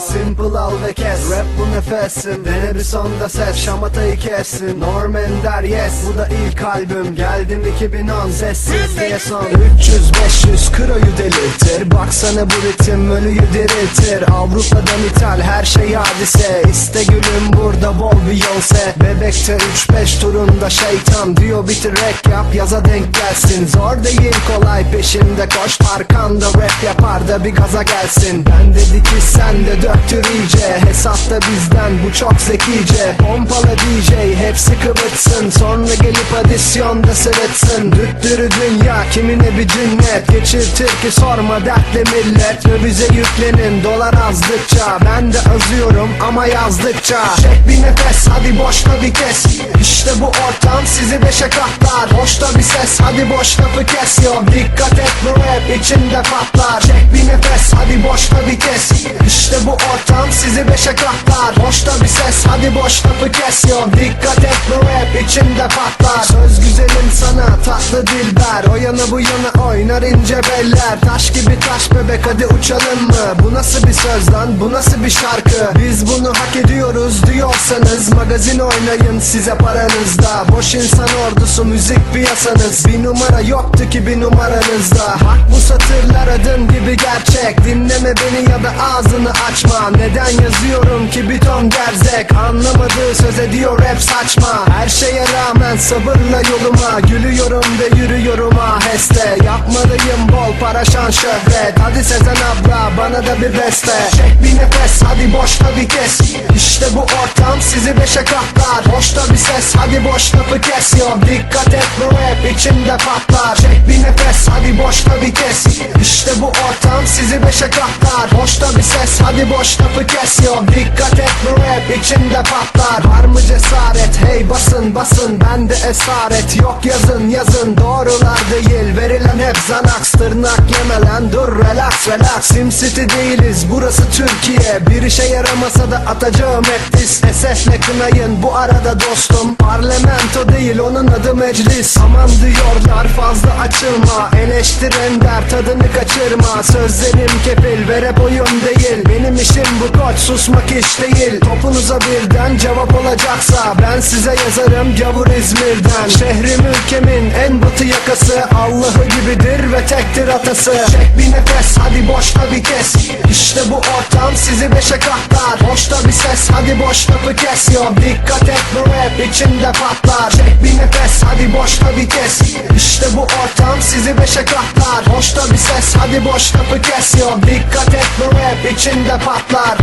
Simple al ve kes, rap bu nefesim. Dene bir sonda ses, şamatayı kessin. Norm Ender yes, bu da ilk albüm. Geldim 2010, sessiz diye son. 300-500 kroyu delirtir. Baksana bu ritim ölüyü diriltir. Avrupa'dan ithal her şey hadise. İste gülüm burada bol Beyoncé. Bebekte 3-5 turunda şeytan diyor bitir rap yap, yaza denk gelsin. Zor değil kolay, peşimde koş, arkanda rap yapar da bir gaza gelsin. Ben dedi ki sen de döktür iyice, hesapta bizden bu çok zekice. Pompala DJ hepsi kıvıtsın, sonra gelip adisyonda sırıtsın. Düttürü dünya kimine bir cinnet, geçirtir ki sorma dertle millet. Ve bize yüklenin dolar azdıkça, ben de azıyorum ama yazdıkça. Çek bir nefes hadi boşta bir kes, İşte bu ortam sizi beşe katlar. Boşta bir ses hadi boş lafı kes yo, dikkat et bu rap içinde patlar. Çek bir nefes hadi boşta bir kes, İşte bu ortam sizi beşe katlar. Boşta bir ses hadi boş lafı kes yo, dikkat et bu rap içinde patlar. Söz güzelim sana tatlı dilber, o yana bu yana oynar ince beller. Taş gibi taş bebek hadi uçalım mı? Bu nasıl bir söz lan, bu nasıl bir şarkı? Biz bunu hak ediyoruz diyorsanız magazin oynayın size paranızda. Boş insan ordusu müzik piyasanız, bir numara yoktu ki bir numaranızda. Hak bu satırlar adım gibi gerçek, dinleme beni ya da ağzını açma. Neden yazıyorum ki bir ton gerzek, anlamadığı söz ediyor rap saçma. Her şeye rağmen sabırla yoluma, gülüyorum ve yürüyorum aheste. Yapmalıyım bol para şan şöhret, hadi Sezen abla bana da bir beste. Çek bir nefes hadi boşta bir kes, İşte bu ortam sizi beşe katlar. Boşta bir ses hadi boş lafı kes yo, dikkat et bu rap içinde patlar. Çek bir nefes hadi boşta bir kes, İşte bu ortam sizi beşe katlar. Boşta bir ses hadi boş lafı kes yo, dikkat et bu rap içinde patlar. Var mı cesaret hey basın basın, bende esaret yok yazın yazın. Doğrular değil verilen hep Xanax, tırnak yemelen dur relax relax. SimCity değiliz burası Türkiye, bir işe yaramasa da atacağım hep diss. SS'le kınayın bu arada dostum, parlamento değil onun adı meclis. Aman diyorlar fazla açılma, eleştir ender tadını kaçırma. Sözlerim kefil ve rap oyun değil, benim işim bu koç susmak iş değil. Topunuza birden cevap olacaksa ben size yazarım gavur İzmir'den. Şehrim ülkemin en batı yakası, Allah'ı gibidir ve tektir atası. Çek bir nefes hadi boşta bir kes, İşte bu ortam sizi beşe katlar. Boşta bir ses hadi boş lafı kes yo, dikkat et bu rap içinde patlar. Çek bir nefes hadi boşta bir kes, İşte bu ortam sizi beşe katlar. Boşta bir ses hadi boş lafı kes yo, dikkat et bu rap içinde patlar.